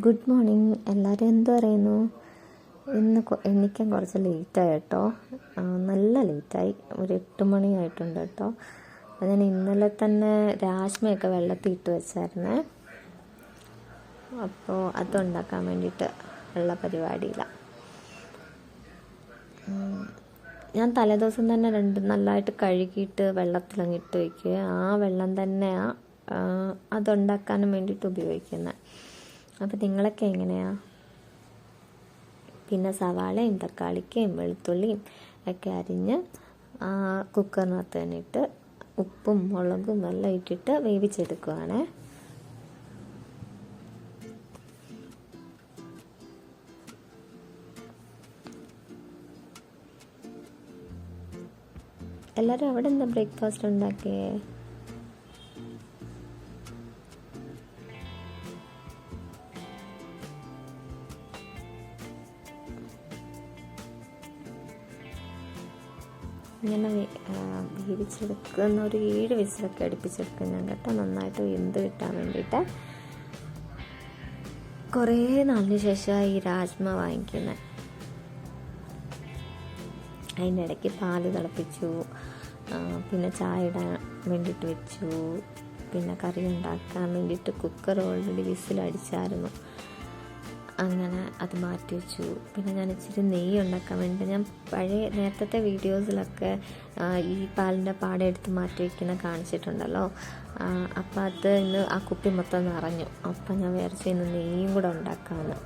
Good morning. എല്ലാവരും എന്ത് പറയുന്നു? ഇന്ന് എണീക്കാൻ കുറച്ച് ലേറ്റായി കേട്ടോ. നല്ല ലേറ്റായി. ഒരു 8 മണിയായിട്ടുണ്ട് കേട്ടോ. അത് ഞാൻ ഇന്നലെ തന്നെ രാജ്മയൊക്കെ വെള്ളത്തിൽ ഇട്ട് വെച്ചായിരുന്നേ. അപ്പോൾ അതുണ്ടാക്കാൻ വേണ്ടിയിട്ട് ഉള്ള പരിപാടിയില്ല. ഞാൻ തലേദിവസം തന്നെ നല്ലതായിട്ട് കഴുകിയിട്ട് വെള്ളത്തിലങ്ങ് ഇട്ട് വയ്ക്കുക. ആ വെള്ളം തന്നെയാണ് അതുണ്ടാക്കാനും വേണ്ടിയിട്ട് ഉപയോഗിക്കുന്നത്. അപ്പോൾ നിങ്ങളൊക്കെ എങ്ങനെയാണ്? പിന്നെ സവാളയും തക്കാളിക്കയും വെളുത്തുള്ളിയും ഒക്കെ അരിഞ്ഞ് കുക്കറിനകത്ത് തന്നെ ഇട്ട് ഉപ്പും മുളകും എല്ലാം ഇട്ടിട്ട് വേവിച്ചെടുക്കുവാണ്. എല്ലാവരും അവിടെ എന്താ ബ്രേക്ക്ഫാസ്റ്റ് ഉണ്ടാക്കിയേ? ഇങ്ങനെ വേവിച്ചെടുക്കുന്ന ഒരു 7 വിസിലൊക്കെ അടുപ്പിച്ചെടുക്കും ഞാൻ കേട്ടോ. നന്നായിട്ട് വെന്ത് കിട്ടാൻ വേണ്ടിയിട്ട്. കുറേ നാളിന് ശേഷമാണ് ഈ രാജ്മ വാങ്ങിക്കുന്നത്. അതിൻ്റെ ഇടയ്ക്ക് പാല് തിളപ്പിച്ചു, പിന്നെ ചായ ഇടാൻ വേണ്ടിയിട്ട് വെച്ചു, പിന്നെ കറി ഉണ്ടാക്കാൻ വേണ്ടിയിട്ട് കുക്കർ ഓൾറെഡി വിസിലടിച്ചായിരുന്നു. അങ്ങനെ അത് മാറ്റി വെച്ചു. പിന്നെ ഞാൻ ഇച്ചിരി നെയ്യ് ഉണ്ടാക്കാൻ വേണ്ടി ഞാൻ നേരത്തെ വീഡിയോസിലൊക്കെ ഈ പാലിൻ്റെ പാട എടുത്ത് മാറ്റി വയ്ക്കുന്ന കാണിച്ചിട്ടുണ്ടല്ലോ. അപ്പം അത് ഇന്ന് ആ കുപ്പി മൊത്തം നിറഞ്ഞു. അപ്പം ഞാൻ വിചാരിച്ചു ഇന്ന് നെയ്യും കൂടെ ഉണ്ടാക്കാമെന്ന്.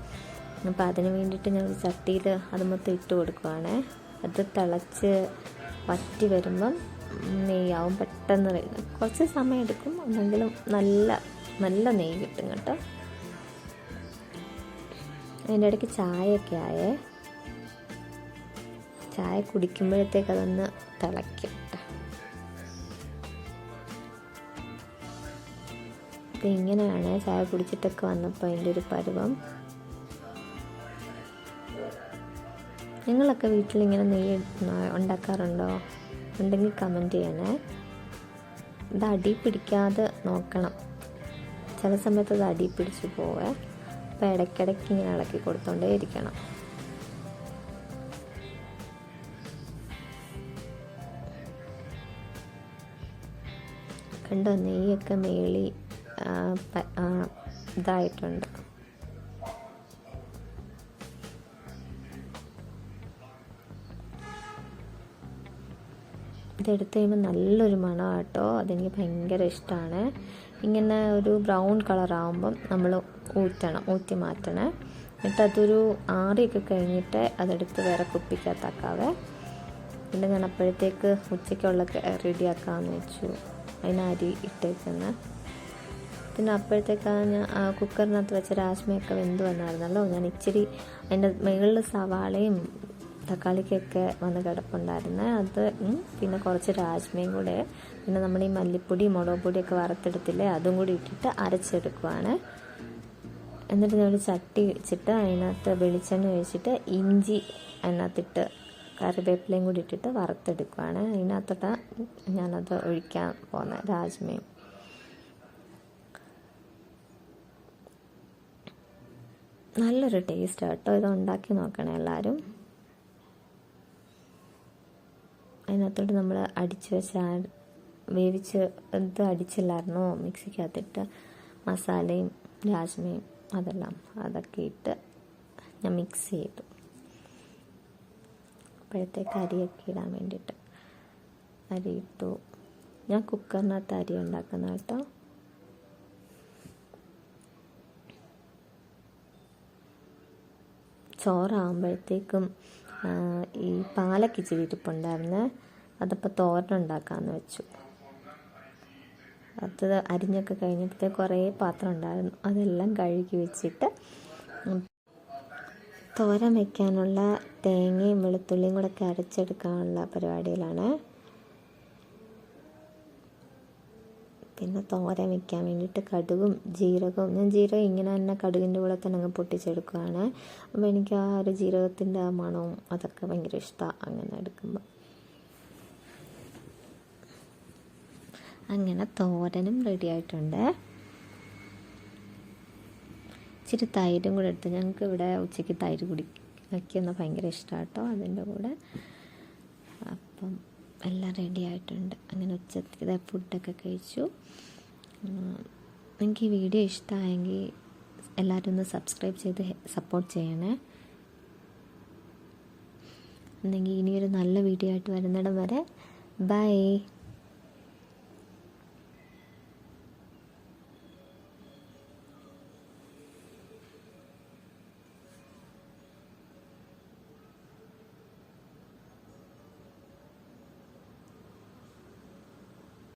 അപ്പം അതിന് വേണ്ടിയിട്ട് ഞാൻ ഒരു ചട്ടിയിൽ അത് മൊത്തം ഇട്ട് കൊടുക്കുവാണേ. അത് തിളച്ച് വറ്റി വരുമ്പം നെയ്യാവും. പെട്ടെന്ന് കുറച്ച് സമയം എടുക്കും, എന്നെങ്കിലും നല്ല നെയ്യ് കിട്ടും കേട്ടോ. അതിൻ്റെ ഇടയ്ക്ക് ചായയൊക്കെ ആയേ. ചായ കുടിക്കുമ്പോഴത്തേക്ക് അതൊന്ന് തിളയ്ക്കും. അപ്പം ഇങ്ങനെയാണ് ചായ കുടിച്ചിട്ടൊക്കെ വന്നപ്പോൾ അതിൻ്റെ ഒരു പരുവം. നിങ്ങളൊക്കെ വീട്ടിലിങ്ങനെ നെയ്യ് ഉണ്ടാക്കാറുണ്ടോ? ഉണ്ടെങ്കിൽ കമൻറ്റ് ചെയ്യണേ. ഇത് അടി പിടിക്കാതെ നോക്കണം. ചില സമയത്ത് അത് അടി പിടിച്ച് പോവേ. അപ്പോൾ ഇടയ്ക്കിടയ്ക്ക് ഇങ്ങനെ ഇളക്കി കൊടുത്തോണ്ടേ ഇരിക്കണം. കണ്ടോ, നെയ്യൊക്കെ മേളി ഇതായിട്ടുണ്ട്. ഇതെടുത്ത് കഴിയുമ്പോൾ നല്ലൊരു മണം കേട്ടോ. അതെനിക്ക് ഭയങ്കര ഇഷ്ടമാണ്. ഇങ്ങനെ ഒരു ബ്രൗൺ കളറാകുമ്പം നമ്മൾ ഊറ്റി മാറ്റണേ. എന്നിട്ട് അതൊരു ആറിയൊക്കെ കഴിഞ്ഞിട്ട് അതെടുത്ത് വേറെ കുപ്പിക്കകത്താക്കാവേ. പിന്നെ ഞാൻ അപ്പോഴത്തേക്ക് ഉച്ചയ്ക്കുള്ള റെഡിയാക്കാമെന്ന് വെച്ചു. അതിന് അരി ഇട്ടേക്കുന്നത്. പിന്നെ അപ്പോഴത്തേക്കാണ് ഞാൻ കുക്കറിനകത്ത് വെച്ച രാജ്മയൊക്കെ വെന്ത് വന്നായിരുന്നല്ലോ. ഞാൻ ഇച്ചിരി അതിൻ്റെ മുകളിൽ സവാളയും തക്കാളിക്കൊക്കെ വന്ന് കിടപ്പുണ്ടായിരുന്നു. അത് പിന്നെ കുറച്ച് രാജ്മയും കൂടെ, പിന്നെ നമ്മൾ ഈ മല്ലിപ്പൊടി മുളക് പൊടിയൊക്കെ വറുത്തെടുത്തില്ലേ, അതും കൂടി ഇട്ടിട്ട് അരച്ചെടുക്കുവാണ്. എന്നിട്ട് ഞാൻ ഒരു ചട്ടി വെച്ചിട്ട് അതിനകത്ത് വെളിച്ചെണ്ണ ഒഴിച്ചിട്ട് ഇഞ്ചി അതിനകത്തിട്ട് കറിവേപ്പിലയും കൂടി ഇട്ടിട്ട് വറുത്തെടുക്കുവാണ്. അതിനകത്തോട്ടാണ് ഞാനത് ഒഴിക്കാൻ പോകുന്നത്, രാജ്മയും. നല്ലൊരു ടേസ്റ്റ് കേട്ടോ. ഇത് ഉണ്ടാക്കി നോക്കണേ എല്ലാവരും. അതിനകത്തോട്ട് നമ്മൾ വേവിച്ച് ഇത് അടിച്ചില്ലായിരുന്നോ മിക്സിക്കകത്തിട്ട്, മസാലയും രാജ്മയും അതൊക്കെ ഇട്ട് ഞാൻ മിക്സ് ചെയ്തു. അപ്പോഴത്തേക്ക് അരിയൊക്കെ ഇടാൻ വേണ്ടിയിട്ട് അരി ഇട്ടു. ഞാൻ കുക്കറിനകത്ത് അരി ഉണ്ടാക്കുന്ന കേട്ടോ. ചോറാകുമ്പോഴത്തേക്കും ഈ പാലക്ക് ഇച്ചിരി ഇരിപ്പുണ്ടായിരുന്നു. അതപ്പോൾ തോരൻ ഉണ്ടാക്കാമെന്ന് വെച്ചു. അത് അരിഞ്ഞൊക്കെ കഴിഞ്ഞപ്പോഴത്തേക്ക് കുറേ പാത്രം ഉണ്ടായിരുന്നു. അതെല്ലാം കഴുകി വെച്ചിട്ട് തോരൻ വയ്ക്കാനുള്ള തേങ്ങയും വെളുത്തുള്ളിയും കൂടെ ഒക്കെ അരച്ചെടുക്കാനുള്ള പരിപാടിയിലാണ്. പിന്നെ തോരൻ വയ്ക്കാൻ വേണ്ടിയിട്ട് കടുകും ജീരകവും, ഞാൻ ജീരകം ഇങ്ങനെ തന്നെ കടുകിൻ്റെ കൂടെ തന്നെ അങ്ങ് പൊട്ടിച്ചെടുക്കുകയാണ്. അപ്പോൾ എനിക്ക് ആ ഒരു ജീരകത്തിൻ്റെ ആ മണവും അതൊക്കെ ഭയങ്കര ഇഷ്ടമാണ് അങ്ങനെ എടുക്കുമ്പോൾ. അങ്ങനെ തോരനും റെഡി ആയിട്ടുണ്ട്. ഇച്ചിരി തൈരും കൂടെ എടുത്ത്, ഞങ്ങൾക്ക് ഇവിടെ ഉച്ചയ്ക്ക് തൈര് വയ്ക്കുന്ന ഭയങ്കര ഇഷ്ടമാണ് കേട്ടോ അതിൻ്റെ കൂടെ. അപ്പം എല്ലാം റെഡി ആയിട്ടുണ്ട്. അങ്ങനെ ഉച്ചത്തെ ഫുഡൊക്കെ കഴിച്ചു. നിങ്ങൾക്ക് ഈ വീഡിയോ ഇഷ്ടമായെങ്കിൽ എല്ലാവരും ഒന്ന് സബ്സ്ക്രൈബ് ചെയ്ത് സപ്പോർട്ട് ചെയ്യണേ. എന്നെങ്കിൽ ഇനിയൊരു നല്ല വീഡിയോ ആയിട്ട് വരുന്നിടം വരെ ബൈ.